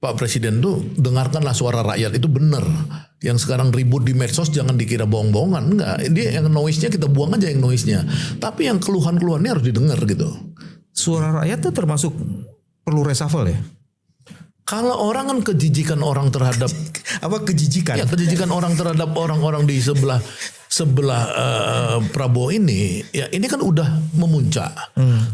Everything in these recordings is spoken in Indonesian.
Pak Presiden tuh dengarkanlah suara rakyat, itu benar. Yang sekarang ribut di medsos jangan dikira bohong-bohongan. Enggak, dia yang noise-nya kita buang aja yang noise-nya. Tapi yang keluhan-keluhannya harus didengar gitu. Suara rakyat tuh termasuk perlu reshuffle ya? Kalau orang kan kejijikan orang terhadap Apa kejijikan? ya kejijikan orang terhadap orang-orang di sebelah Prabowo ini, ya ini kan udah memuncak.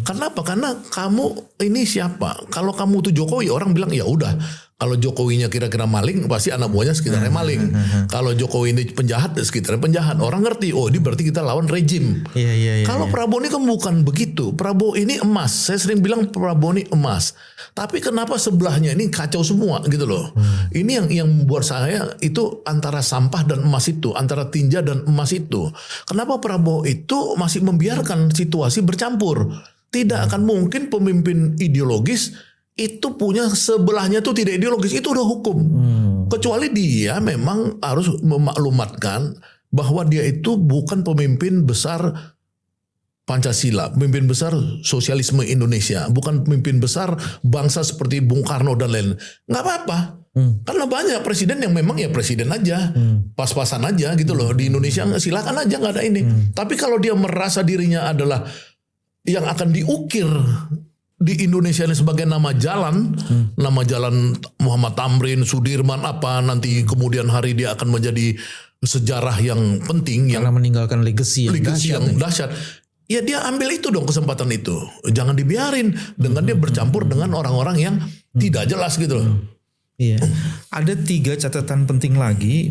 Kenapa? Karena kamu ini siapa? Kalau kamu tuh Jokowi, orang bilang ya udah. Kalau Jokowinya kira-kira maling, pasti anak buahnya sekitarnya maling. Kalau Jokowi ini penjahat, sekitarnya penjahat. Orang ngerti, oh ini berarti kita lawan rejim. Iya. Kalau Prabowo ini kan bukan begitu. Prabowo ini emas. Saya sering bilang Prabowo ini emas. Tapi kenapa sebelahnya ini kacau semua gitu loh. Ini yang membuat saya itu antara sampah dan emas itu. Antara tinja dan emas itu. Kenapa Prabowo itu masih membiarkan situasi bercampur. Tidak akan mungkin pemimpin ideologis itu punya sebelahnya tuh tidak ideologis, itu udah hukum. Kecuali dia memang harus memaklumatkan bahwa dia itu bukan pemimpin besar Pancasila, pemimpin besar sosialisme Indonesia, bukan pemimpin besar bangsa seperti Bung Karno dan lain. Nggak apa-apa. Karena banyak presiden yang memang ya presiden aja, pas-pasan aja gitu loh. Di Indonesia silakan aja, nggak ada ini. Tapi kalau dia merasa dirinya adalah yang akan diukir di Indonesia ini sebagai nama jalan Muhammad Tamrin, Sudirman apa, nanti kemudian hari dia akan menjadi sejarah yang penting, Karena meninggalkan legacy yang dahsyat. Ya dia ambil itu dong, kesempatan itu. Jangan dibiarin dengan dia bercampur dengan orang-orang yang tidak jelas gitu loh. Iya. Ada 3 catatan penting lagi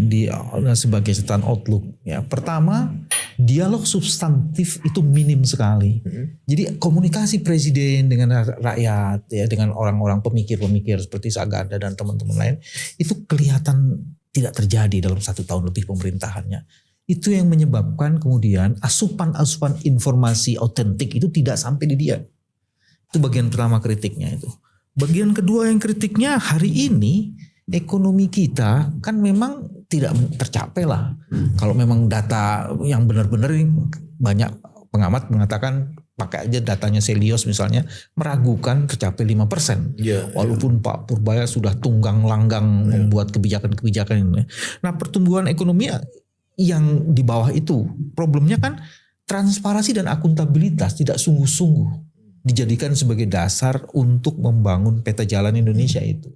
sebagai catatan outlook. Ya, pertama, dialog substantif itu minim sekali. Jadi komunikasi presiden dengan rakyat, ya, dengan orang-orang pemikir-pemikir seperti Saganda dan teman-teman lain, itu kelihatan tidak terjadi dalam 1 tahun lebih pemerintahannya. Itu yang menyebabkan kemudian asupan-asupan informasi otentik itu tidak sampai di dia. Itu bagian pertama kritiknya itu. Bagian kedua yang kritiknya, hari ini ekonomi kita kan memang tidak tercapai lah. Kalau memang data yang benar-benar, banyak pengamat mengatakan pakai aja datanya Selios misalnya, meragukan tercapai 5%. Walaupun Pak Purbaya sudah tunggang langgang membuat kebijakan-kebijakan ini. Nah, pertumbuhan ekonomi yang di bawah itu problemnya kan transparansi dan akuntabilitas tidak sungguh-sungguh dijadikan sebagai dasar untuk membangun peta jalan Indonesia itu.